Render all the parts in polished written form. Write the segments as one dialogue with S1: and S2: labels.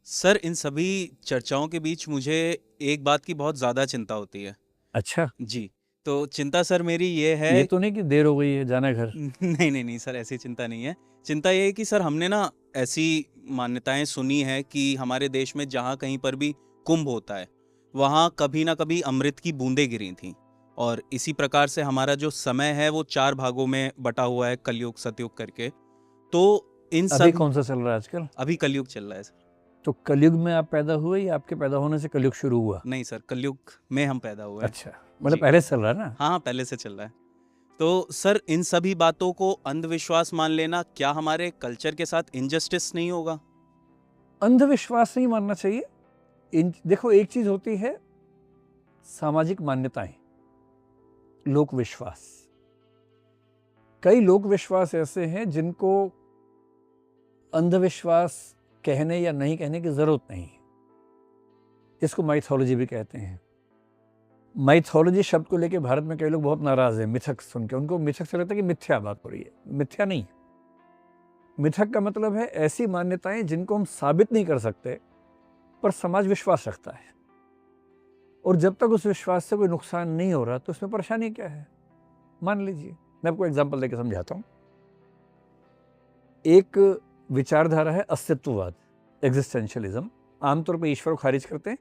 S1: Sir, इन सभी चर्चाओं के बीच मुझे एक बात की बहुत ज़्यादा चिंता होती है।
S2: अच्छा।
S1: जी, तो चिंता सर मेरी ये
S2: ये
S1: है।
S2: तो नहीं कि देर हो गई है, जाना है घर?
S1: नहीं, नहीं, नहीं सर, ऐसी चिंता नहीं है। चिंता ये है कि सर हमने ना ऐसी मान्यताएँ सुनी हैं कि हमारे देश में जहाँ कहीं पर भी कुंभ होता है, वहाँ कभी न कभी अमृत की बूँदें गिरी थीं। और इसी प्रकार से हमारा जो समय है वो 4 भागों में बँटा हुआ है, कलयुग, सतयुग करके। तो इन
S2: अभी
S1: सभी
S2: कौन सा चल रहा है आजकल?
S1: अभी कलयुग चल रहा है सर।
S2: तो कलयुग में आप पैदा हुए या आपके पैदा होने से कलयुग शुरू हुआ?
S1: नहीं सर, कलयुग में हम पैदा हुए हैं।
S2: अच्छा, मतलब
S1: जी।
S2: पहले से चल रहा है ना?
S1: हाँ, हाँ, पहले से चल रहा है। तो सर इन सभी बातों को अंधविश्वास मान लेना क्या हमारे कल्चर के साथ इनजस्टिस नहीं होगा?
S2: अंधविश्वास नहीं मानना चाहिए। इन देखो, एक चीज होती है सामाजिक मान्यताएं, लोक विश्वास। कई लोक विश्वास ऐसे हैं जिनको अंधविश्वास कहने या नहीं कहने की जरूरत नहीं है। इसको माइथोलॉजी भी कहते हैं। माइथोलॉजी शब्द को लेकर भारत में कई लोग बहुत नाराज हैं। मिथक सुन के उनको मिथक से लगता है कि मिथ्या बात हो रही है। मिथ्या नहीं। मिथक का मतलब है ऐसी मान्यताएं जिनको हम साबित नहीं कर सकते पर समाज विश्वास रखता है, और जब तक उस विश्वास से कोई नुकसान नहीं हो रहा तो उसमें परेशानी क्या है। मान लीजिए, मैं आपको एग्जांपल देकर समझाता हूं। एक विचारधारा है अस्तित्ववाद, एग्जिस्टेंशियलिज्म। आमतौर पर ईश्वर को खारिज करते हैं,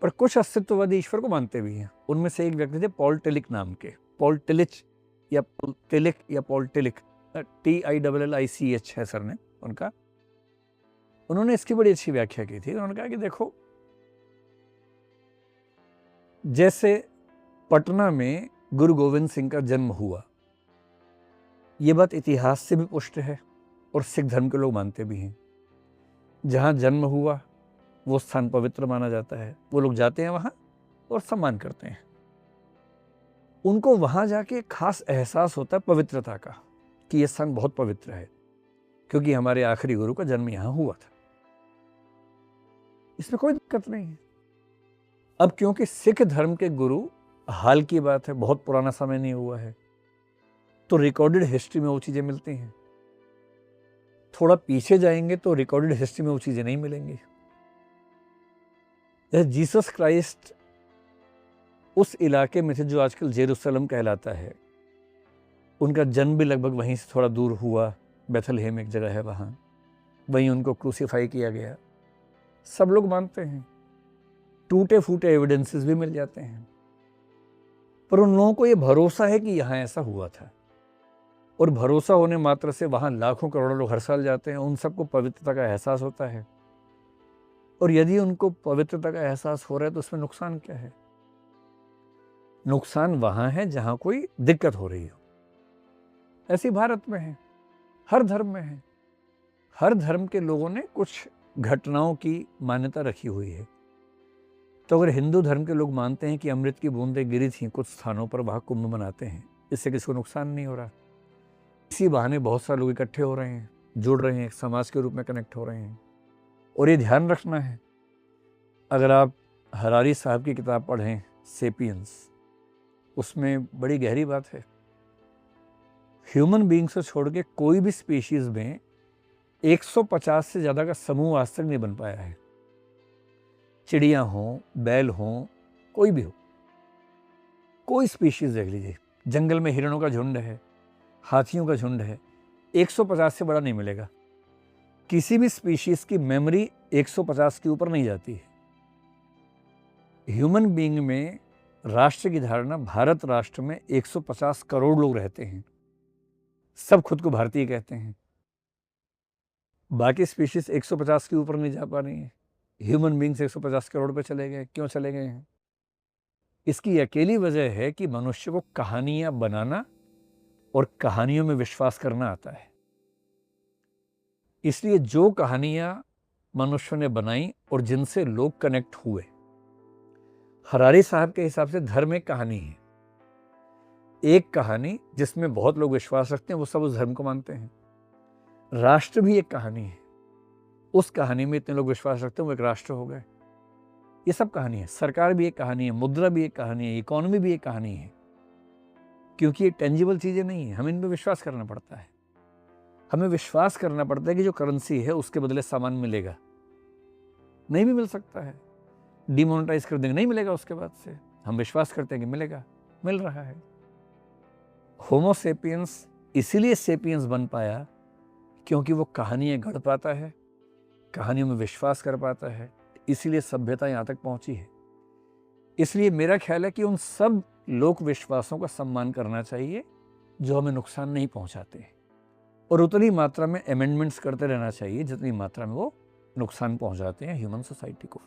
S2: पर कुछ अस्तित्ववादी ईश्वर को मानते भी हैं। उनमें से एक व्यक्ति थे पॉल टेलिक नाम के। पॉल टेलिच या टेलिक या पॉल टेलिक, TILLICH है सरनेम उनका। उन्होंने इसकी बड़ी अच्छी व्याख्या की थी। उन्होंने कहा कि देखो, जैसे पटना में गुरु गोविंद सिंह का जन्म हुआ, ये बात इतिहास से भी पुष्ट है और सिख धर्म के लोग मानते भी हैं। जहां जन्म हुआ वो स्थान पवित्र माना जाता है। वो लोग जाते हैं वहां और सम्मान करते हैं। उनको वहां जाके एक खास एहसास होता है पवित्रता का, कि यह स्थान बहुत पवित्र है क्योंकि हमारे आखिरी गुरु का जन्म यहां हुआ था। इसमें कोई दिक्कत नहीं है। अब क्योंकि सिख धर्म के गुरु हाल की बात है, बहुत पुराना समय नहीं हुआ है, तो रिकॉर्डेड हिस्ट्री में वो चीजें मिलती हैं। थोड़ा पीछे जाएंगे तो रिकॉर्डेड हिस्ट्री में वो चीजें नहीं मिलेंगी। जीसस क्राइस्ट उस इलाके में थे जो आजकल जेरूसलम कहलाता है। उनका जन्म भी लगभग वहीं से थोड़ा दूर हुआ। बेथलहेम एक जगह है, वहां वहीं उनको क्रूसीफाई किया गया। सब लोग मानते हैं। टूटे फूटे एविडेंसेस भी मिल जाते हैं, पर उन लोगों को यह भरोसा है कि यहां ऐसा हुआ था, और भरोसा होने मात्र से वहां लाखों करोड़ों लोग हर साल जाते हैं। उन सबको पवित्रता का एहसास होता है, और यदि उनको पवित्रता का एहसास हो रहा है तो उसमें नुकसान क्या है? नुकसान वहां है जहां कोई दिक्कत हो रही हो। ऐसी भारत में है, हर धर्म में है। हर धर्म के लोगों ने कुछ घटनाओं की मान्यता रखी हुई है। तो अगर हिंदू धर्म के लोग मानते हैं कि अमृत की बूंदें गिरी थी कुछ स्थानों पर, वहां कुंभ मनाते हैं, इससे किसी को नुकसान नहीं हो रहा। इसी बहाने बहुत सारे लोग इकट्ठे हो रहे हैं, जुड़ रहे हैं, एक समाज के रूप में कनेक्ट हो रहे हैं। और ये ध्यान रखना है, अगर आप हरारी साहब की किताब पढ़ें सेपियंस, उसमें बड़ी गहरी बात है। ह्यूमन बीइंग से छोड़ के कोई भी स्पीशीज में 150 से ज्यादा का समूह आज तक नहीं बन पाया है। चिड़िया हो, बैल हो, कोई भी हो, कोई स्पीशीज देख लीजिए। जंगल में हिरणों का झुंड है, हाथियों का झुंड है, 150 से बड़ा नहीं मिलेगा। किसी भी स्पीशीज की मेमोरी 150 के ऊपर नहीं जाती है। ह्यूमन बीइंग में राष्ट्र की धारणा, भारत राष्ट्र में 150 करोड़ लोग रहते हैं। सब खुद को भारतीय कहते हैं। बाकी स्पीशीज 150 के ऊपर नहीं जा पा रही है। ह्यूमन बीइंग्स 150 करोड़ पे चले गए। क्यों चले गए हैं? इसकी अकेली वजह है कि मनुष्य को कहानियां बनाना और कहानियों में विश्वास करना आता है। इसलिए जो कहानियां मनुष्य ने बनाई और जिनसे लोग कनेक्ट हुए, हरारी साहब के हिसाब से धर्म एक कहानी है। एक कहानी जिसमें बहुत लोग विश्वास रखते हैं, वो सब उस धर्म को मानते हैं। राष्ट्र भी एक कहानी है, उस कहानी में इतने लोग विश्वास रखते हैं, वो एक राष्ट्र हो गए। ये सब कहानी है। सरकार भी एक कहानी है, मुद्रा भी एक कहानी है, इकोनॉमी भी एक कहानी है, क्योंकि ये टेंजिबल चीजें नहीं है। हमें इन पर विश्वास करना पड़ता है। हमें विश्वास करना पड़ता है कि जो करेंसी है उसके बदले सामान मिलेगा। नहीं भी मिल सकता है, डिमोनेटाइज कर देंगे, नहीं मिलेगा उसके बाद से। हम विश्वास करते हैं कि मिलेगा, मिल रहा है। होमो सेपियंस इसीलिए सेपियंस बन पाया क्योंकि वो कहानियाँ गढ़ पाता है, कहानियों में विश्वास कर पाता है, इसीलिए सभ्यता यहाँ तक पहुँची है। इसलिए मेरा ख्याल है कि उन सब लोक विश्वासों का सम्मान करना चाहिए जो हमें नुकसान नहीं पहुँचाते, और उतनी मात्रा में अमेंडमेंट्स करते रहना चाहिए जितनी मात्रा में वो नुकसान पहुँचाते हैं ह्यूमन सोसाइटी को।